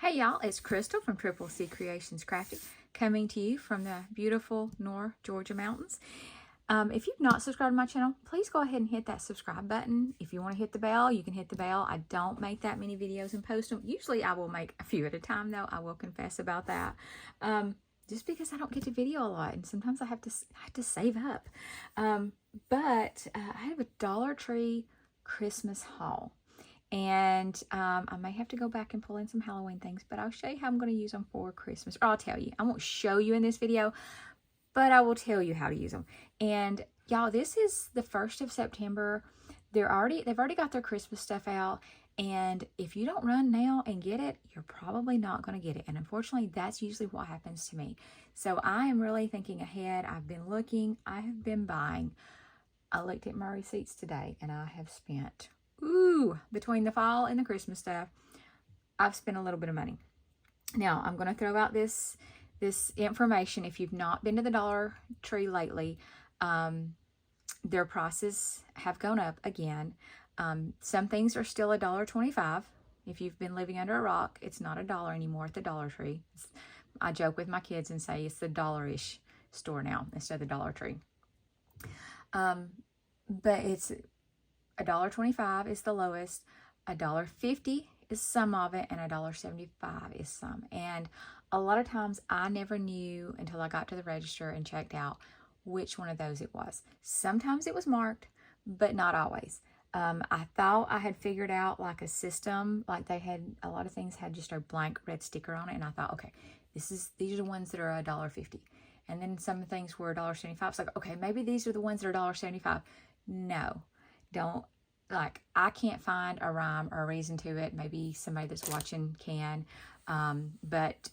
Hey y'all, it's Crystal from Triple C Creations Crafty, coming to you from the beautiful North Georgia mountains. If you've not subscribed to my channel, please go ahead and hit that subscribe button. If you want to hit the bell, you can hit the bell. I don't make that many videos and post them. Usually I will make a few at a time though. I will confess about that. Just because I don't get to video a lot and sometimes I have to save up. But I have a Dollar Tree Christmas haul. And I may have to go back and pull in some Halloween things, but I'll show you how I'm going to use them for Christmas. Or I'll tell you. I won't show you in this video, but I will tell you how to use them. And y'all, this is the 1st of September. They've already got their Christmas stuff out. And if you don't run now and get it, you're probably not going to get it. And unfortunately, that's usually what happens to me. So I am really thinking ahead. I've been looking. I have been buying. I looked at my receipts today and I have spent... between the fall and the Christmas stuff, I've spent a little bit of money. Now, I'm going to throw out this information. If you've not been to the Dollar Tree lately, their prices have gone up again. Some things are still $1.25. If you've been living under a rock, it's not $1 anymore at the Dollar Tree. I joke with my kids and say it's the dollar-ish store now instead of the Dollar Tree. But it's $1.25 is the lowest, $1.50 is some of it, and $1.75 is some. And a lot of times I never knew until I got to the register and checked out which one of those it was. Sometimes it was marked, but not always. I thought I had figured out like a system, like they had, a lot of things had just a blank red sticker on it, and I thought, okay, these are the ones that are $1.50. And then some things were $1.75. It's like, okay, maybe these are the ones that are $1.75. No. Don't, like, I can't find a rhyme or a reason to it. Maybe somebody that's watching can. But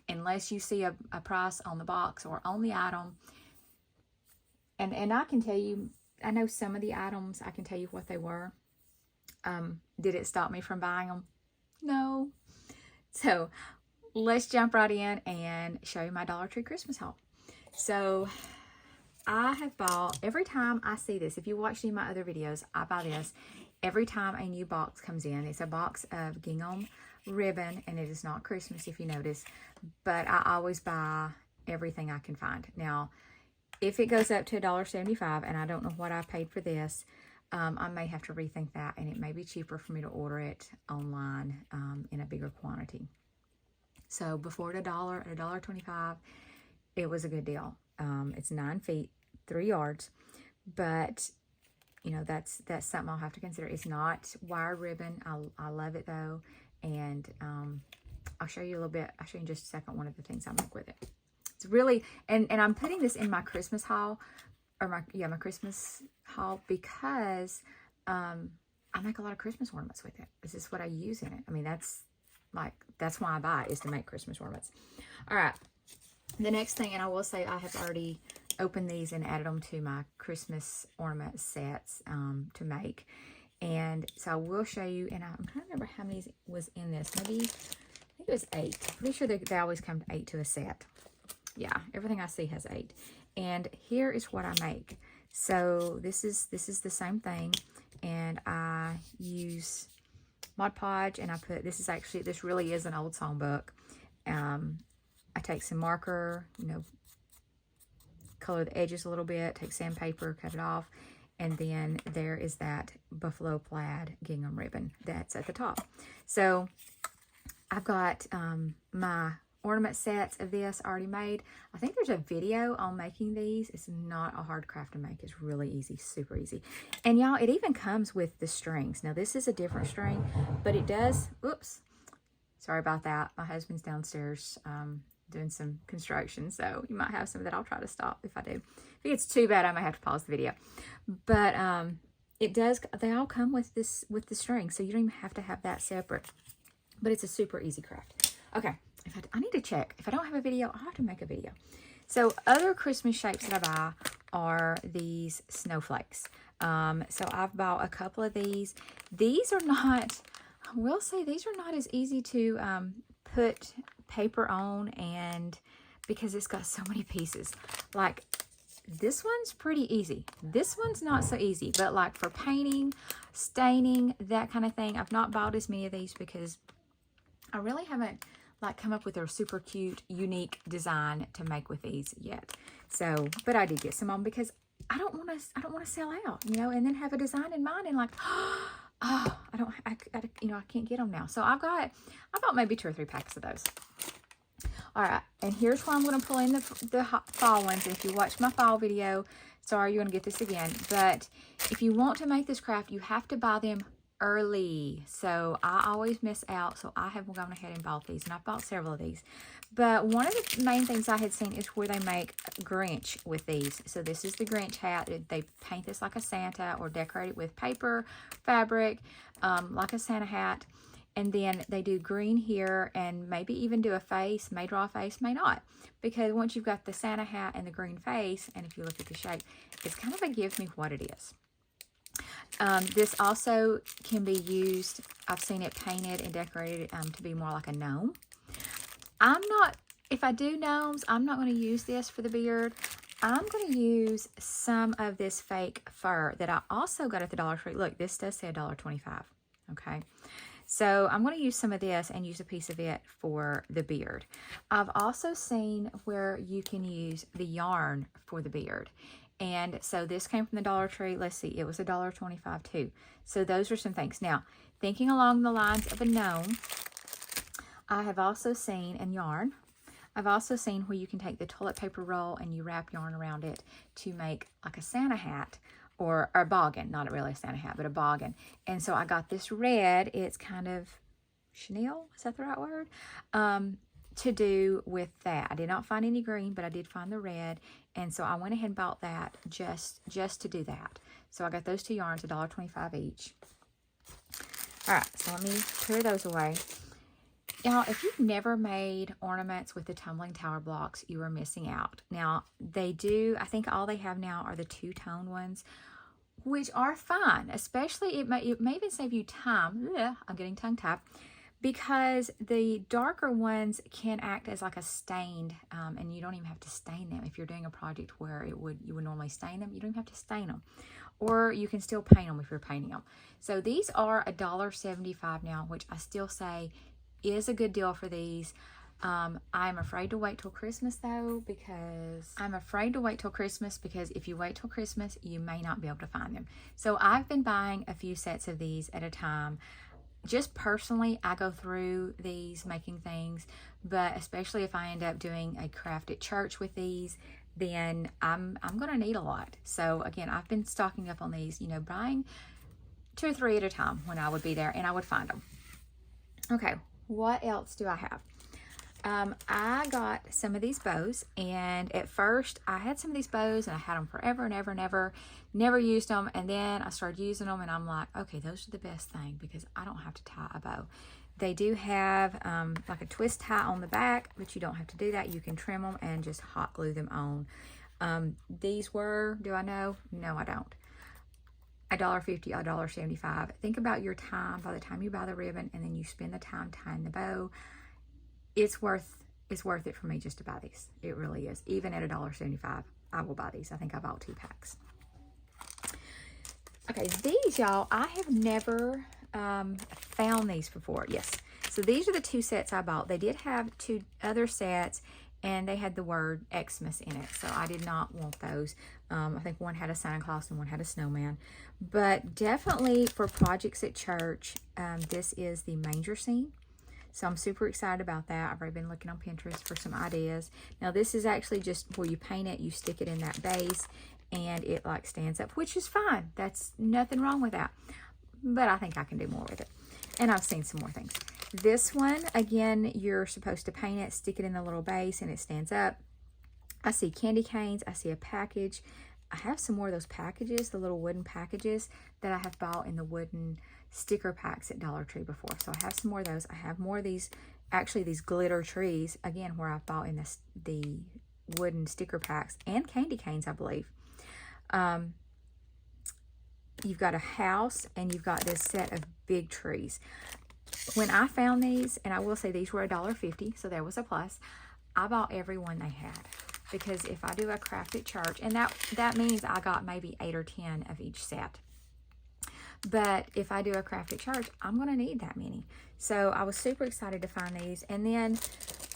unless you see a price on the box or on the item, and I can tell you, I know some of the items, I can tell you what they were. Did it stop me from buying them? No. So let's jump right in and show you my Dollar Tree Christmas haul. So I have bought, every time I see this, if you watch any of my other videos, I buy this every time a new box comes in. It's a box of gingham ribbon, and it is not Christmas if you notice, but I always buy everything I can find. Now, if it goes up to $1.75, and I don't know what I paid for this, I may have to rethink that, and it may be cheaper for me to order it online in a bigger quantity. So before at $1.25, it was a good deal. It's 9 feet, 3 yards, but you know, that's something I'll have to consider. It's not wire ribbon. I love it though. And, I'll show you a little bit. I'll show you in just a second one of the things I make with it. It's really, and I'm putting this in my Christmas haul, or my Christmas haul, because, I make a lot of Christmas ornaments with it. This is what I use in it. I mean, that's why I buy it, is to make Christmas ornaments. All right. The next thing, and I will say I have already opened these and added them to my Christmas ornament sets to make. And so I will show you, and I'm trying to remember how many was in this. Maybe, I think it was 8. I'm pretty sure they always come to 8 to a set. Yeah, everything I see has 8. And here is what I make. So this is the same thing. And I use Mod Podge, and I put, this really is an old songbook. I take some marker, you know, color the edges a little bit, take sandpaper, cut it off, and then there is that buffalo plaid gingham ribbon that's at the top. So I've got my ornament sets of this already made. I think there's a video on making these. It's not a hard craft to make. It's really easy, super easy. And y'all, it even comes with the strings. Now this is a different string, but it does, oops, sorry about that. My husband's downstairs doing some construction, so you might have some that I'll try to stop if I do. If it gets too bad, I might have to pause the video. But it does, they all come with this, with the string, so you don't even have to have that separate. But it's a super easy craft. Okay, I need to check. If I don't have a video, I'll have to make a video. So other Christmas shapes that I buy are these snowflakes. So I've bought a couple of these. These are not, I will say, these are not as easy to put paper on, and because it's got so many pieces. Like this one's pretty easy. This one's not so easy, but like for painting, staining, that kind of thing, I've not bought as many of these because I really haven't like come up with a super cute, unique design to make with these yet. So, but I did get some on because I don't want to sell out, you know, and then have a design in mind and like, oh, I can't get them now. So I bought maybe 2 or 3 packs of those. All right, and here's where I'm going to pull in the fall ones. And if you watch my fall video, sorry, you're going to get this again. But if you want to make this craft, you have to buy them early. So I always miss out. So I have gone ahead and bought these, and I've bought several of these. But one of the main things I had seen is where they make Grinch with these. So this is the Grinch hat. They paint this like a Santa or decorate it with paper, fabric, like a Santa hat. And then they do green here and maybe even do a face, may draw a face, may not. Because once you've got the Santa hat and the green face, and if you look at the shape, it's kind of a give me what it is. This also can be used, I've seen it painted and decorated to be more like a gnome. If I do gnomes, I'm not going to use this for the beard. I'm going to use some of this fake fur that I also got at the Dollar Tree. Look, this does say $1.25, okay? So I'm going to use some of this and use a piece of it for the beard. I've also seen where you can use the yarn for the beard. And so this came from the Dollar Tree. Let's see, it was $1.25 too. So those are some things. Now, thinking along the lines of a gnome, I have also seen, and yarn, I've also seen where you can take the toilet paper roll and you wrap yarn around it to make like a Santa hat. Or a boggin, not really a Santa hat, but a boggin. And so I got this red, it's kind of chenille, is that the right word? To do with that. I did not find any green, but I did find the red. And so I went ahead and bought that just to do that. So I got those 2 yarns, $1.25 each. All right, so let me clear those away. Y'all, if you've never made ornaments with the tumbling tower blocks, you are missing out. Now, they do, I think all they have now are the 2-tone ones, which are fine. Especially, it may even save you time. Ugh, I'm getting tongue-tied. Because the darker ones can act as like a stained, and you don't even have to stain them. If you're doing a project where you would normally stain them, you don't even have to stain them. Or you can still paint them if you're painting them. So these are $1.75 now, which I still say is a good deal for these. I'm afraid to wait till Christmas though, because if you wait till Christmas, you may not be able to find them. So I've been buying a few sets of these at a time. Just personally, I go through these making things, but especially if I end up doing a craft at church with these, then I'm going to need a lot. So again, I've been stocking up on these, you know, buying 2 or 3 at a time when I would be there and I would find them. Okay, what else do I have? I got some of these bows, and at first I had some of these bows and I had them forever and ever and ever, never used them. And then I started using them and I'm like, okay, those are the best thing because I don't have to tie a bow. They do have like a twist tie on the back, but you don't have to do that. You can trim them and just hot glue them on. These were, do I know? No, I don't. $1.50, $1.75. Think about your time by the time you buy the ribbon and then you spend the time tying the bow. It's worth it for me just to buy these. It really is. Even at $1.75, I will buy these. I think I bought 2 packs. Okay, these, y'all, I have never found these before. Yes. So these are the 2 sets I bought. They did have 2 other sets, and they had the word Xmas in it. So I did not want those. I think one had a Santa Claus and one had a snowman. But definitely for projects at church, this is the manger scene. So I'm super excited about that. I've already been looking on Pinterest for some ideas. Now this is actually just where you paint it, you stick it in that base, and it like stands up, which is fine. That's nothing wrong with that. But I think I can do more with it. And I've seen some more things. This one, again, you're supposed to paint it, stick it in the little base, and it stands up. I see candy canes. I see a package. I have some more of those packages, the little wooden packages that I have bought in the wooden sticker packs at Dollar Tree before. So I have some more of those. I have more of these, actually these glitter trees, again, where I bought in the wooden sticker packs and candy canes, I believe. You've got a house and you've got this set of big trees. When I found these, and I will say these were $1.50, so there was a plus, I bought every one they had. Because if I do a craft at church, and that means I got maybe 8 or 10 of each set. But if I do a craft at church, I'm going to need that many. So I was super excited to find these. And then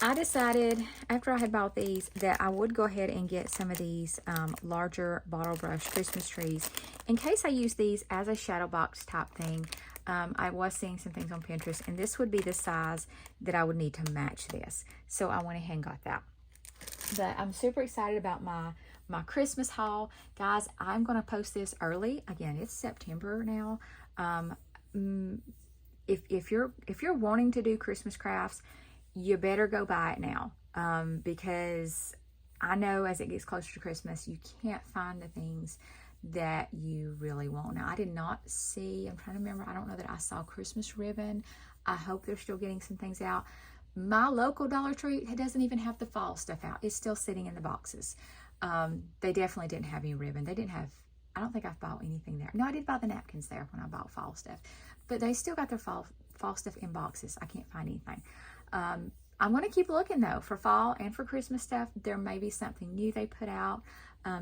I decided after I had bought these that I would go ahead and get some of these larger bottle brush Christmas trees in case I use these as a shadow box type thing. I was seeing some things on Pinterest, and this would be the size that I would need to match this. So I went ahead and got that. But I'm super excited about my Christmas haul. Guys, I'm going to post this early. Again, it's September now. If you're wanting to do Christmas crafts, you better go buy it now. Because I know as it gets closer to Christmas, you can't find the things that you really want. Now, I did not see, I'm trying to remember, I don't know that I saw Christmas ribbon. I hope they're still getting some things out. My local Dollar Tree doesn't even have the fall stuff out. It's still sitting in the boxes. They definitely didn't have any ribbon. They didn't have, I don't think I've bought anything there. No, I did buy the napkins there when I bought fall stuff. But they still got their fall stuff in boxes. I can't find anything. I'm going to keep looking, though, for fall and for Christmas stuff. There may be something new they put out.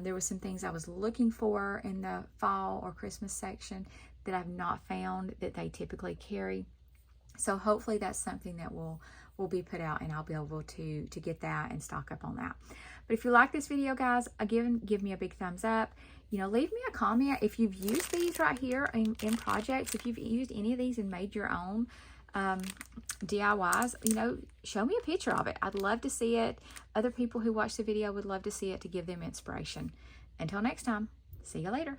There were some things I was looking for in the fall or Christmas section that I've not found that they typically carry. So hopefully that's something that will be put out, and I'll be able to get that and stock up on that. But if you like this video, guys, again, give me a big thumbs up. You know, leave me a comment if you've used these right here in projects. If you've used any of these and made your own DIYs, you know, show me a picture of it. I'd love to see it. Other people who watch the video would love to see it to give them inspiration. Until next time, see you later.